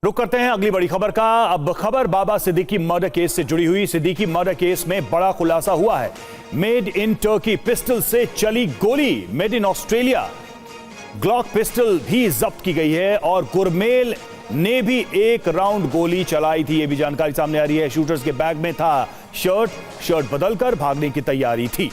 रुक करते हैं अगली बड़ी खबर का। अब खबर बाबा सिद्दीकी मर्डर केस से जुड़ी हुई। सिद्दीकी मर्डर केस में बड़ा खुलासा हुआ है। मेड इन टर्की पिस्टल से चली गोली made in Australia Glock pistol भी जब्त की गई है और गुरमेल ने भी एक राउंड गोली चलाई थी। यह भी जानकारी सामने आ रही है। शूटर्स के बैग में था शर्ट बदलकर भागने की तैयारी थी।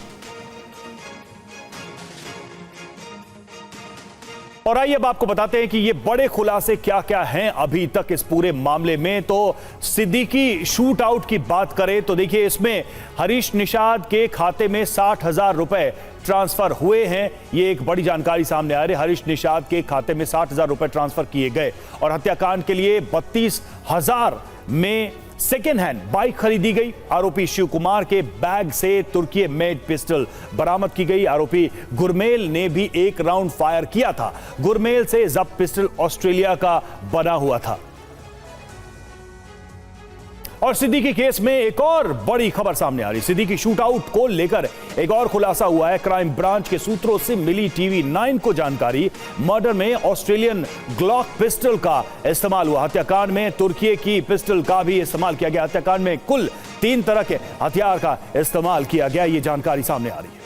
और आइए अब आपको बताते हैं कि ये बड़े खुलासे क्या क्या हैं अभी तक इस पूरे मामले में। तो सिद्दीकी शूट आउट की बात करें तो देखिए, इसमें हरीश निषाद के खाते में 60,000 रुपए ट्रांसफर हुए हैं। ये एक बड़ी जानकारी सामने आ रही है। हरीश निषाद के खाते में 60,000 रुपए ट्रांसफर किए गए और हत्याकांड के लिए 32,000 में सेकेंड हैंड बाइक खरीदी गई। आरोपी शिव कुमार के बैग से तुर्की मेड पिस्टल बरामद की गई। आरोपी गुरमेल ने भी एक राउंड फायर किया था। गुरमेल से जब्त पिस्टल ऑस्ट्रेलिया का बना हुआ था। और सिद्दीकी केस में एक और बड़ी खबर सामने आ रही। सिद्दीकी शूट आउट को लेकर एक और खुलासा हुआ है। क्राइम ब्रांच के सूत्रों से मिली TV9 को जानकारी, मर्डर में ऑस्ट्रेलियन ग्लॉक पिस्टल का इस्तेमाल हुआ। हत्याकांड में तुर्की की पिस्टल का भी इस्तेमाल किया गया। हत्याकांड में कुल 3 तरह के हथियार का इस्तेमाल किया गया। ये जानकारी सामने आ रही है।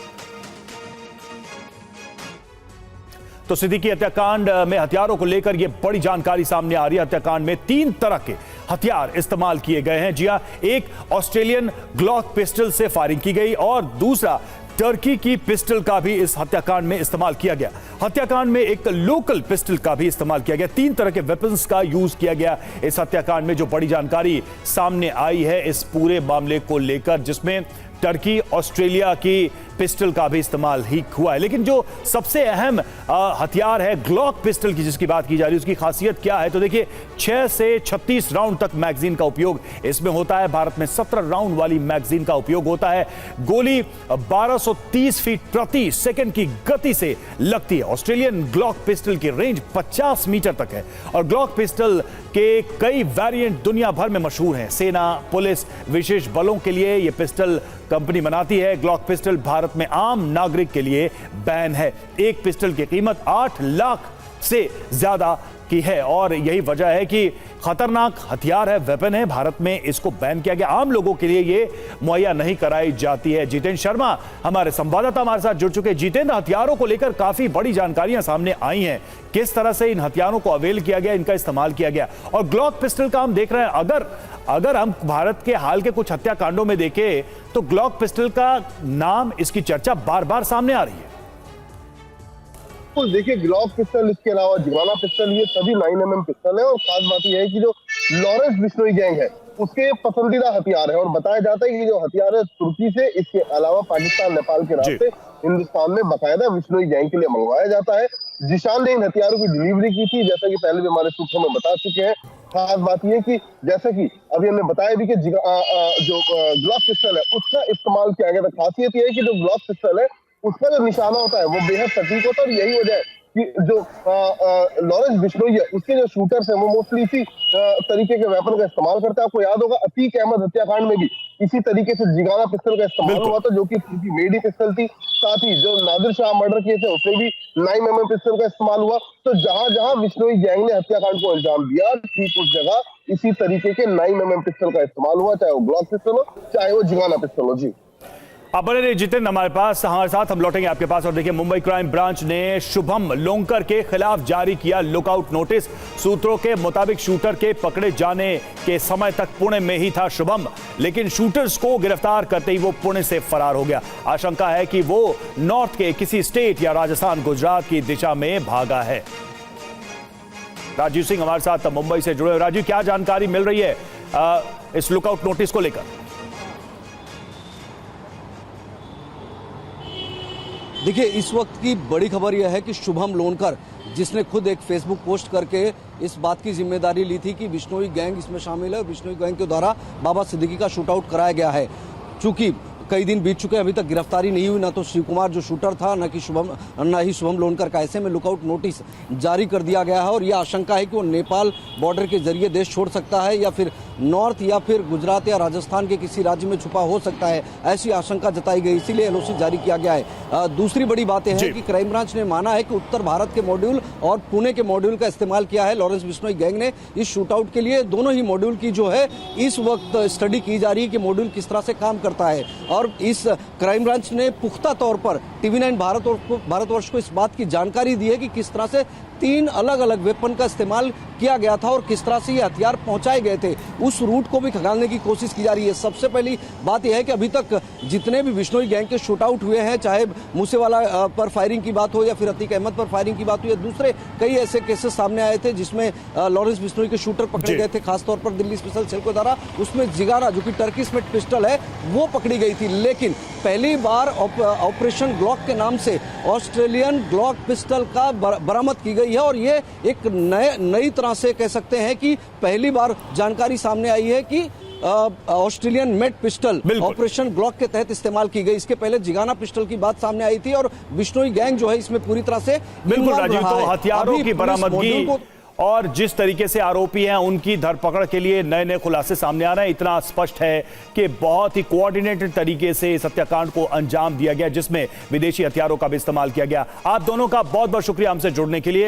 तो सिद्दीकी हत्याकांड में हथियारों को लेकर यह बड़ी जानकारी सामने आ रही है। हत्याकांड में 3 तरह के हथियार इस्तेमाल किए गए हैं। जी हां, एक ऑस्ट्रेलियन ग्लॉक पिस्टल से फायरिंग की गई और दूसरा टर्की की पिस्टल का भी इस हत्याकांड में इस्तेमाल किया गया। हत्याकांड में एक लोकल पिस्टल का भी इस्तेमाल किया गया। 3 तरह के वेपन्स का यूज किया गया इस हत्याकांड में। जो बड़ी जानकारी सामने आई है इस पूरे मामले को लेकर, जिसमें टर्की ऑस्ट्रेलिया की पिस्टल का भी इस्तेमाल ही हुआ है। लेकिन जो सबसे अहम हथियार है ग्लॉक पिस्टल की, जिसकी बात की जा रही है, उसकी खासियत क्या है? तो देखिए, 6 से 36 राउंड तक मैगजीन का उपयोग इसमें होता है। भारत में 17 राउंड वाली मैगजीन का उपयोग होता है। गोली 1230 फीट प्रति सेकंड की गति से लगती है। ऑस्ट्रेलियन ग्लॉक पिस्टल की रेंज 50 मीटर तक है और ग्लॉक पिस्टल के कई वेरिएंट दुनिया भर में मशहूर हैं। सेना, पुलिस, विशेष बलों के लिए यह पिस्टल कंपनी बनाती है। ग्लॉक पिस्टल भारत में आम नागरिक के लिए बैन है। एक पिस्टल की कीमत 8 लाख से ज्यादा की है और यही वजह है कि खतरनाक हथियार है, वेपन है। भारत में इसको बैन किया गया। आम लोगों के लिए ये मुहैया नहीं कराई जाती है। जितेंद्र शर्मा हमारे संवाददाता हमारे साथ जुड़ चुके हैं। जितेंद्र, हथियारों को लेकर काफी बड़ी जानकारियां सामने आई हैं। किस तरह से इन हथियारों को अवेल किया गया, इनका इस्तेमाल किया गया? और ग्लॉक पिस्टल का हम देख रहे हैं, अगर हम भारत के हाल के कुछ हत्याकांडों में देखें तो ग्लॉक पिस्टल का नाम, इसकी चर्चा बार बार सामने आ रही है। देखिए, ग्लॉक पिस्टल, इसके अलावा जिगाना पिस्टल, ये सभी 9mm पिस्टल है। और खास बात यह है कि जो लॉरेंस बिश्नोई गैंग है उसके पसंदीदा हथियार है। और बताया जाता है कि जो हथियार है तुर्की से, इसके अलावा पाकिस्तान, नेपाल के रास्ते हिंदुस्तान में बाकायदा बिश्नोई गैंग के लिए मंगवाया जाता है। जिशान ने इन हथियारों की डिलीवरी की थी, जैसा कि पहले भी हमारे सूत्रों में बता चुके हैं। खास बात यह कि जैसा कि अभी हमने बताया भी कि जो ग्लॉक पिस्टल है उसका इस्तेमाल किया गया था। खासियत यह है कि जो ग्लॉक पिस्टल है उसका जो निशाना होता है वो बेहद सटीक होता है। और यही वजह है कि जो लॉरेंस बिश्नोई है उसके जो शूटर्स हैं वो मोस्टली इसी तरीके के वेपन का इस्तेमाल करते हैं। आपको याद होगा अतीक अहमद हत्याकांड में भी इसी तरीके से जिगाना पिस्टल का इस्तेमाल हुआ था, जो कि मेडी पिस्टल थी। साथ ही जो नादिर शाह मर्डर केस है उसमें भी 9mm पिस्टल का इस्तेमाल हुआ। तो जहां जहां बिश्नोई गैंग ने हत्याकांड को अंजाम दिया, ठीक उस जगह इसी तरीके के 9mm पिस्टल का इस्तेमाल हुआ, चाहे वो ग्लॉक पिस्टल हो चाहे वो जिगाना पिस्टल हो। जी, आप बने रहिए जितेंद्र हमारे साथ, हम लौटेंगे आपके पास। और देखिए, मुंबई क्राइम ब्रांच ने शुभम लोंकर के खिलाफ जारी किया लुकआउट नोटिस। सूत्रों के मुताबिक शूटर के पकड़े जाने के समय तक पुणे में ही था शुभम, लेकिन शूटर्स को गिरफ्तार करते ही वो पुणे से फरार हो गया। आशंका है कि वो नॉर्थ के किसी स्टेट या राजस्थान, गुजरात की दिशा में भागा है। राजीव सिंह हमारे साथ मुंबई से जुड़े। राजीव, क्या जानकारी मिल रही है इस लुकआउट नोटिस को लेकर? देखिए, इस वक्त की बड़ी खबर यह है कि शुभम लोनकर, जिसने खुद एक फेसबुक पोस्ट करके इस बात की जिम्मेदारी ली थी कि बिश्नोई गैंग इसमें शामिल है, बिश्नोई गैंग के द्वारा बाबा सिद्दीकी का शूट आउट कराया गया है। चूंकि कई दिन बीत चुके हैं, अभी तक गिरफ्तारी नहीं हुई, ना तो शिव कुमार जो शूटर था, ना ही शुभम लोनकर का। ऐसे में लुकआउट नोटिस जारी कर दिया गया है और यह आशंका है कि वो नेपाल बॉर्डर के जरिए देश छोड़ सकता है या फिर नॉर्थ या फिर गुजरात या राजस्थान के किसी राज्य में छुपा हो सकता है, ऐसी आशंका जताई गई, इसीलिए एलओसी जारी किया गया है। दूसरी बड़ी बात यह है कि क्राइम ब्रांच ने माना है कि उत्तर भारत के मॉड्यूल और पुणे के मॉड्यूल का इस्तेमाल किया है लॉरेंस बिश्नोई गैंग ने इस शूटआउट के लिए। दोनों ही मॉड्यूल की जो है इस वक्त स्टडी की जा रही है कि मॉड्यूल किस तरह से काम करता है, और इस क्राइम ब्रांच ने पुख्ता तौर पर टीवी9 भारतवर्ष को इस बात की जानकारी दी है कि किस तरह से 3 अलग अलग वेपन का इस्तेमाल किया गया था और किस तरह से ये हथियार पहुंचाए गए थे, उस रूट को भी खंगालने की कोशिश की जा रही है। सबसे पहली बात यह है कि अभी तक जितने भी बिश्नोई गैंग के शूटआउट हुए हैं, चाहे मूसेवाला पर फायरिंग की बात हो या फिर अतीक अहमद पर फायरिंग की बात हो या दूसरे कई ऐसे केसेस सामने आए थे जिसमें लॉरेंस बिश्नोई के शूटर पकड़े गए थे, खासतौर पर दिल्ली स्पेशल सेल के द्वारा। उसमें जिगारा जो कि टर्किश मेड पिस्टल है वो पकड़ी गई थी, लेकिन पहली बार ऑपरेशन ग्लॉक के नाम से ऑस्ट्रेलियन ग्लॉक पिस्टल का बरामद की गई है और ये एक नई तरह से कह सकते हैं कि पहली बार जानकारी सामने आई है कि Australian made pistol operation Glock के तहत इस्तेमाल की गई। इसके पहले जिगाना पिस्टल की बात सामने आई थी और बिश्नोई गैंग जो है इसमें पूरी तरह से बिल्कुल राजीव, तो हथियारों की बरामदगी और जिस तरीके से आरोपी हैं उनकी धरपकड़ के लिए नए नए खुलासे सामने आ रहे हैं, इतना स्पष्ट है कि बहुत ही कोऑर्डिनेटेड तरीके से इस हत्याकांड को अंजाम दिया गया जिसमें विदेशी हथियारों का भी इस्तेमाल किया गया। आप दोनों का बहुत बहुत शुक्रिया हमसे जुड़ने के लिए।